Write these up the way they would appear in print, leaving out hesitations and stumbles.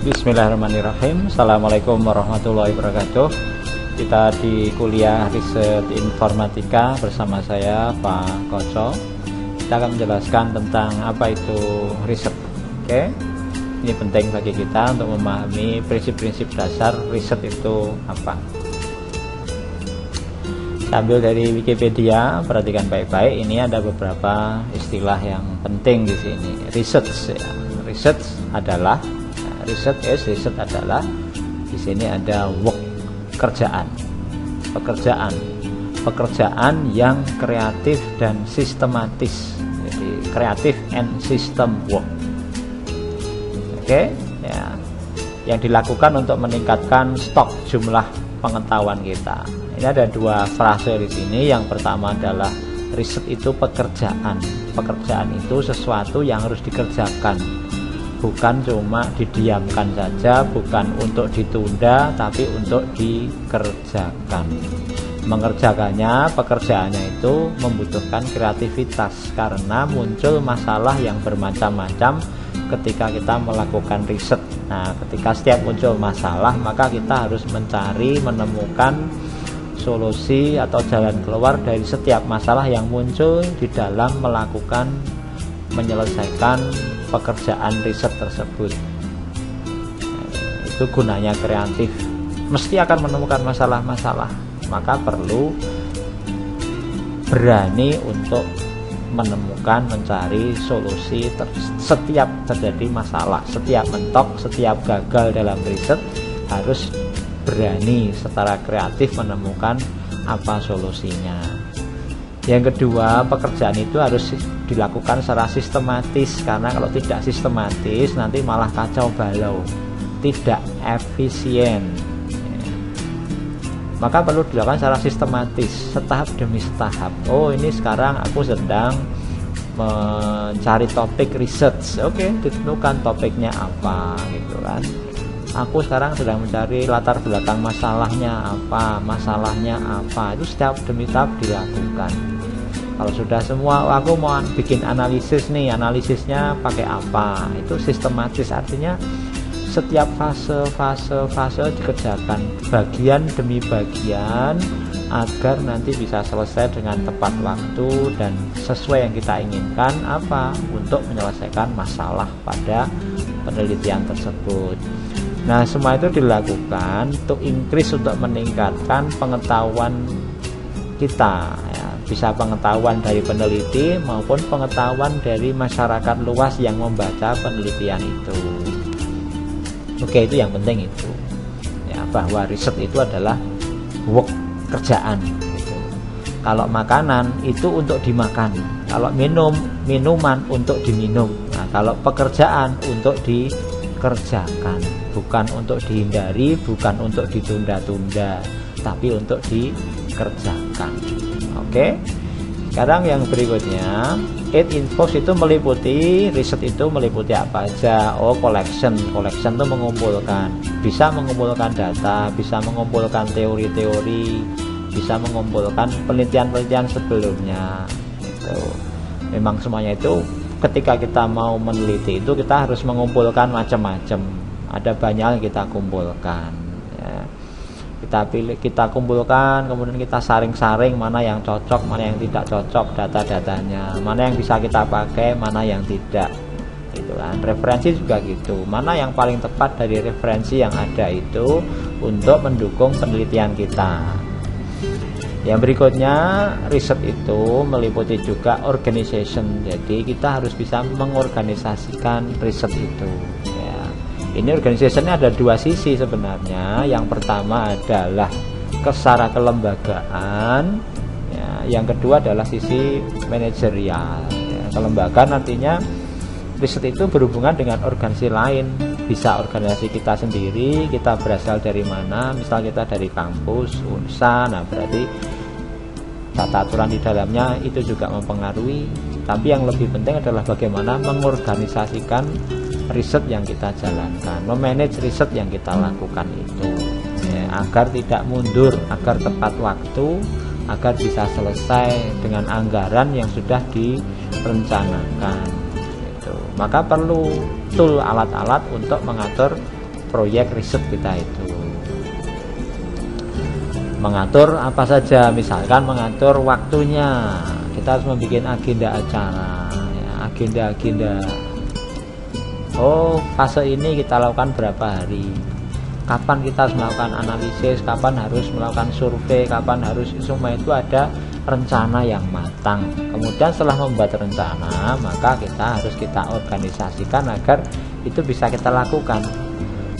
Bismillahirrahmanirrahim. Assalamualaikum warahmatullahi wabarakatuh. Kita di kuliah riset informatika bersama saya Pak Koco. Kita akan menjelaskan tentang apa itu riset. Oke, ini penting bagi kita untuk memahami prinsip-prinsip dasar riset itu apa. Sambil dari Wikipedia, perhatikan baik-baik. Ini ada beberapa istilah yang penting di sini. Research, ya. Research adalah di sini ada work, pekerjaan yang kreatif dan sistematis. Jadi kreatif and system work. Oke, ya. Yang dilakukan untuk meningkatkan stok jumlah pengetahuan kita. Ini ada dua frase di sini. Yang pertama adalah riset itu pekerjaan. Pekerjaan itu sesuatu yang harus dikerjakan, bukan cuma didiamkan saja, bukan untuk ditunda, tapi untuk dikerjakan. Mengerjakannya, pekerjaannya itu membutuhkan kreativitas karena muncul masalah yang bermacam-macam ketika kita melakukan riset. Nah, ketika setiap muncul masalah, maka kita harus menemukan solusi atau jalan keluar dari setiap masalah yang muncul di dalam menyelesaikan pekerjaan riset tersebut. Itu gunanya kreatif. Mesti akan menemukan masalah-masalah, maka perlu berani untuk mencari solusi setiap terjadi masalah, setiap mentok, setiap gagal dalam riset harus berani secara kreatif menemukan apa solusinya. Yang kedua, pekerjaan itu harus dilakukan secara sistematis, karena kalau tidak sistematis nanti malah kacau balau, tidak efisien. Maka perlu dilakukan secara sistematis, setahap demi setahap. Oh, ini sekarang aku sedang mencari topik research. Oke, ditentukan topiknya apa gitu kan. Aku sekarang sedang mencari latar belakang masalahnya apa, itu setiap demi tahap dilakukan. Kalau sudah semua, aku mau bikin analisis nih, analisisnya pakai apa, itu sistematis, artinya setiap fase dikerjakan bagian demi bagian agar nanti bisa selesai dengan tepat waktu dan sesuai yang kita inginkan untuk menyelesaikan masalah pada penelitian tersebut. Nah, semua itu dilakukan untuk meningkatkan pengetahuan kita, ya. Bisa pengetahuan dari peneliti maupun pengetahuan dari masyarakat luas yang membaca penelitian itu. Oke, itu yang penting itu, ya, bahwa riset itu adalah work, kerjaan gitu. Kalau makanan itu untuk dimakan, kalau minuman untuk diminum. Nah, kalau pekerjaan untuk dikerjakan, bukan untuk dihindari, bukan untuk ditunda-tunda, tapi untuk dikerjakan. Oke. Sekarang yang berikutnya, Infos itu riset itu meliputi apa aja? Oh, collection itu mengumpulkan, bisa mengumpulkan data, bisa mengumpulkan teori-teori, bisa mengumpulkan penelitian-penelitian sebelumnya. Itu memang semuanya itu. Ketika kita mau meneliti itu kita harus mengumpulkan macam-macam. Ada banyak yang kita kumpulkan, ya. Kita kumpulkan, kemudian kita saring-saring mana yang cocok, mana yang tidak cocok data-datanya, mana yang bisa kita pakai, mana yang tidak. Gitu kan. Referensi juga gitu. Mana yang paling tepat dari referensi yang ada itu untuk mendukung penelitian kita. Yang berikutnya, riset itu meliputi juga organization. Jadi kita harus bisa mengorganisasikan riset itu, ya. Ini organizationnya ada dua sisi sebenarnya. Yang pertama adalah secara kelembagaan, ya. Yang kedua adalah sisi manajerial, ya. Kelembagaan artinya riset itu berhubungan dengan organisasi lain. Bisa organisasi kita sendiri, kita berasal dari mana, misal kita dari kampus, UNSA, nah berarti tata aturan di dalamnya itu juga mempengaruhi. Tapi yang lebih penting adalah bagaimana mengorganisasikan riset yang kita jalankan, memanage riset yang kita lakukan itu, ya, agar tidak mundur, agar tepat waktu, agar bisa selesai dengan anggaran yang sudah direncanakan. Maka perlu tool, alat-alat untuk mengatur proyek riset kita itu. Mengatur apa saja, misalkan mengatur waktunya, kita harus membuat agenda acara, ya, agenda-agenda. Oh, fase ini kita lakukan berapa hari, kapan kita harus melakukan analisis, kapan harus melakukan survei, kapan harus, semua itu ada rencana yang matang. Kemudian setelah membuat rencana, maka kita organisasikan agar itu bisa kita lakukan.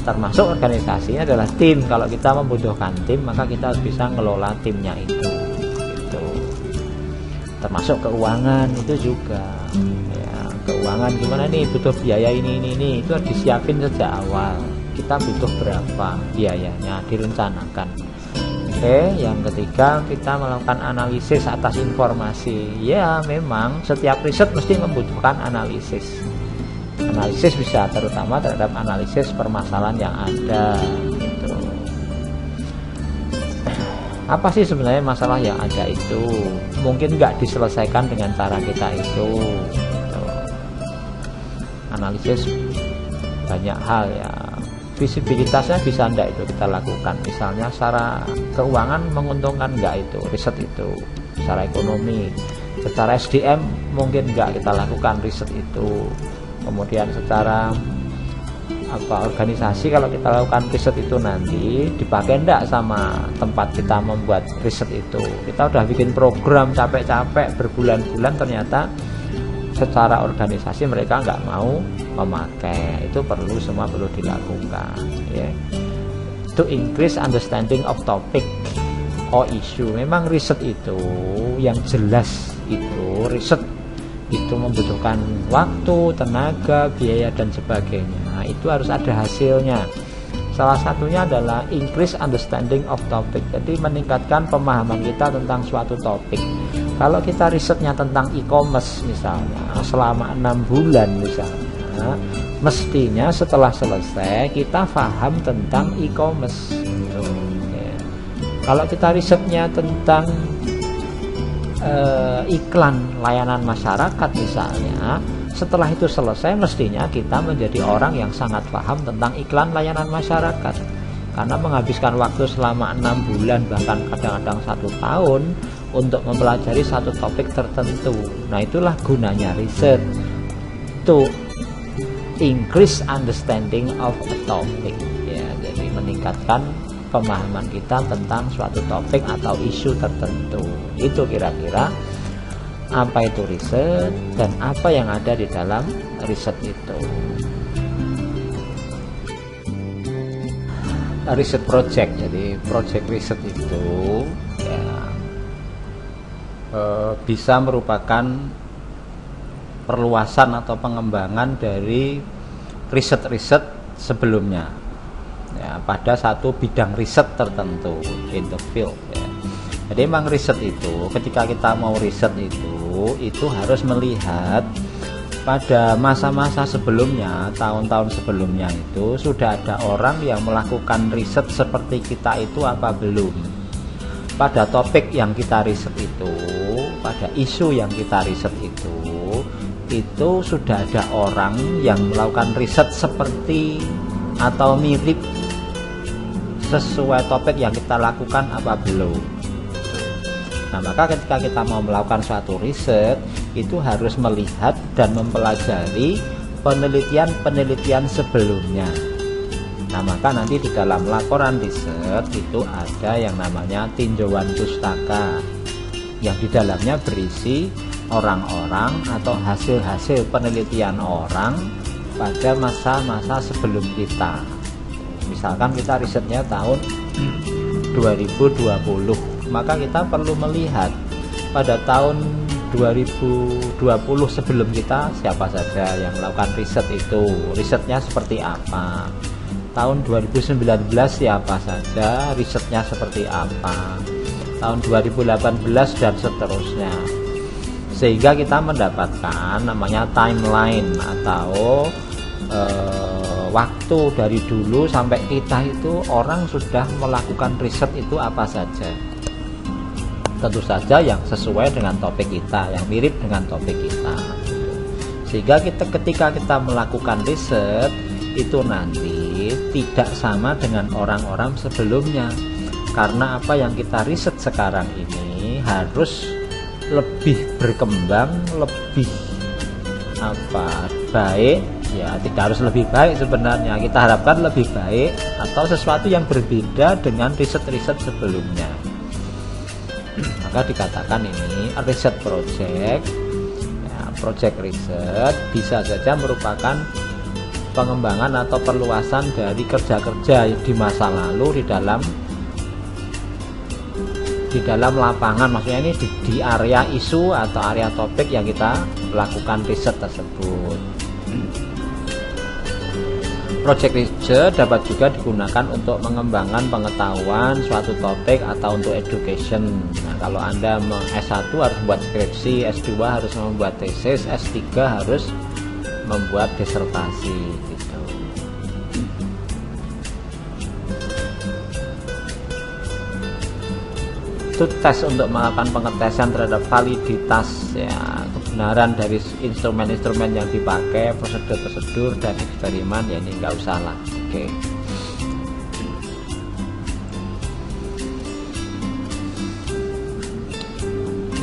Termasuk organisasinya adalah tim. Kalau kita membutuhkan tim, maka kita harus bisa ngelola timnya itu. Termasuk keuangan itu juga. Ya, keuangan gimana nih, butuh biaya ini, itu harus disiapin sejak awal. Kita butuh berapa biayanya, direncanakan. Oke, yang ketiga, kita melakukan analisis atas informasi. Ya, memang setiap riset mesti membutuhkan analisis. Analisis bisa terutama terhadap analisis permasalahan yang ada gitu. Apa sih sebenarnya masalah yang ada itu? Mungkin nggak diselesaikan dengan cara kita itu gitu. Analisis banyak hal ya, visibilitasnya bisa enggak itu kita lakukan. Misalnya secara keuangan menguntungkan enggak itu riset itu, secara ekonomi, secara SDM mungkin enggak kita lakukan riset itu. Kemudian secara organisasi, kalau kita lakukan riset itu nanti dipakai enggak sama tempat kita membuat riset itu. Kita udah bikin program capek-capek berbulan-bulan, ternyata secara organisasi mereka nggak mau memakai. Itu semua perlu dilakukan ya. To increase understanding of topic or issue. Memang riset itu yang jelas itu, riset itu membutuhkan waktu, tenaga, biaya dan sebagainya. Itu harus ada hasilnya. Salah satunya adalah increase understanding of topic. Jadi meningkatkan pemahaman kita tentang suatu topik. Kalau kita risetnya tentang e-commerce misalnya selama 6 bulan misalnya, mestinya setelah selesai kita paham tentang e-commerce. Kalau kita risetnya tentang iklan layanan masyarakat misalnya, setelah itu selesai mestinya kita menjadi orang yang sangat paham tentang iklan layanan masyarakat, karena menghabiskan waktu selama 6 bulan bahkan kadang-kadang 1 tahun untuk mempelajari satu topik tertentu. Nah, itulah gunanya riset, to increase understanding of a topic ya. Jadi meningkatkan pemahaman kita tentang suatu topik atau isu tertentu. Itu kira-kira apa itu riset dan apa yang ada di dalam riset itu. Riset project, jadi project riset itu ya, bisa merupakan perluasan atau pengembangan dari riset-riset sebelumnya ya, pada satu bidang riset tertentu, in the field ya. Jadi memang riset itu, ketika kita mau riset itu harus melihat pada masa-masa sebelumnya, tahun-tahun sebelumnya itu sudah ada orang yang melakukan riset seperti kita itu apa belum. Pada topik yang kita riset itu, pada isu yang kita riset itu sudah ada orang yang melakukan riset seperti atau mirip sesuai topik yang kita lakukan apa belum. Nah, maka ketika kita mau melakukan suatu riset, itu harus melihat dan mempelajari penelitian-penelitian sebelumnya. Nah, maka nanti di dalam laporan riset itu ada yang namanya tinjauan pustaka, yang di dalamnya berisi orang-orang atau hasil-hasil penelitian orang pada masa-masa sebelum kita. Misalkan kita risetnya tahun 2020, maka kita perlu melihat pada tahun 2020 sebelum kita siapa saja yang melakukan riset itu, risetnya seperti apa. Tahun 2019 siapa saja, risetnya seperti apa. Tahun 2018 dan seterusnya. Sehingga kita mendapatkan namanya timeline atau waktu dari dulu sampai kita itu orang sudah melakukan riset itu apa saja. Tentu saja yang sesuai dengan topik kita, yang mirip dengan topik kita. Sehingga ketika kita melakukan riset itu nanti tidak sama dengan orang-orang sebelumnya. Karena apa yang kita riset sekarang ini harus lebih berkembang, lebih baik, ya tidak harus lebih baik sebenarnya, kita harapkan lebih baik atau sesuatu yang berbeda dengan riset-riset sebelumnya. Maka dikatakan ini riset project, ya, project riset bisa saja merupakan pengembangan atau perluasan dari kerja-kerja di masa lalu di dalam lapangan, maksudnya ini di area isu atau area topik yang kita lakukan riset tersebut. Project research dapat juga digunakan untuk mengembangkan pengetahuan suatu topik atau untuk education. Nah, kalau Anda S1 harus membuat skripsi, S2 harus membuat tesis, S3 harus membuat disertasi gitu. Itu tes untuk melakukan pengetesan terhadap validitas, ya, kebenaran dari instrumen-instrumen yang dipakai, prosedur-prosedur dan eksperimen, ya ini nggak usah lah. Oke.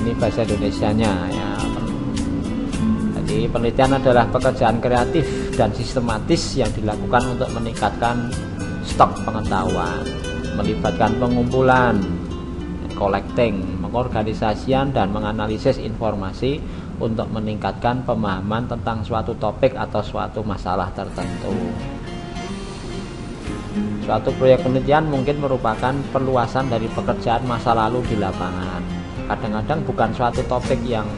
Ini bahasa Indonesianya, ya. Jadi penelitian adalah pekerjaan kreatif dan sistematis yang dilakukan untuk meningkatkan stok pengetahuan, melibatkan pengumpulan, collecting, mengorganisasikan dan menganalisis informasi untuk meningkatkan pemahaman tentang suatu topik atau suatu masalah tertentu. Suatu proyek penelitian mungkin merupakan perluasan dari pekerjaan masa lalu di lapangan. Kadang-kadang bukan suatu topik yang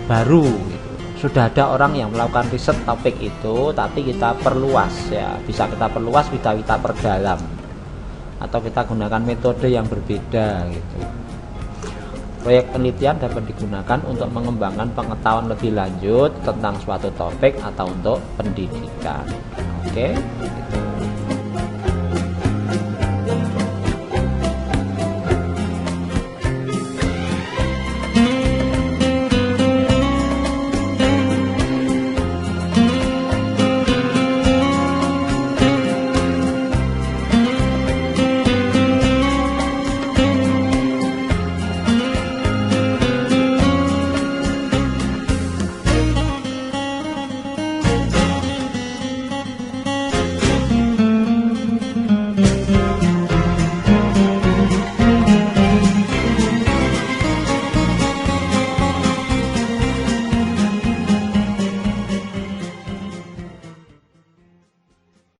baru gitu. Sudah ada orang yang melakukan riset topik itu, tapi kita perluas, ya. Bisa kita perluas, bisa kita perdalam, atau kita gunakan metode yang berbeda gitu. Proyek penelitian dapat digunakan untuk mengembangkan pengetahuan lebih lanjut tentang suatu topik atau untuk pendidikan. Oke, gitu.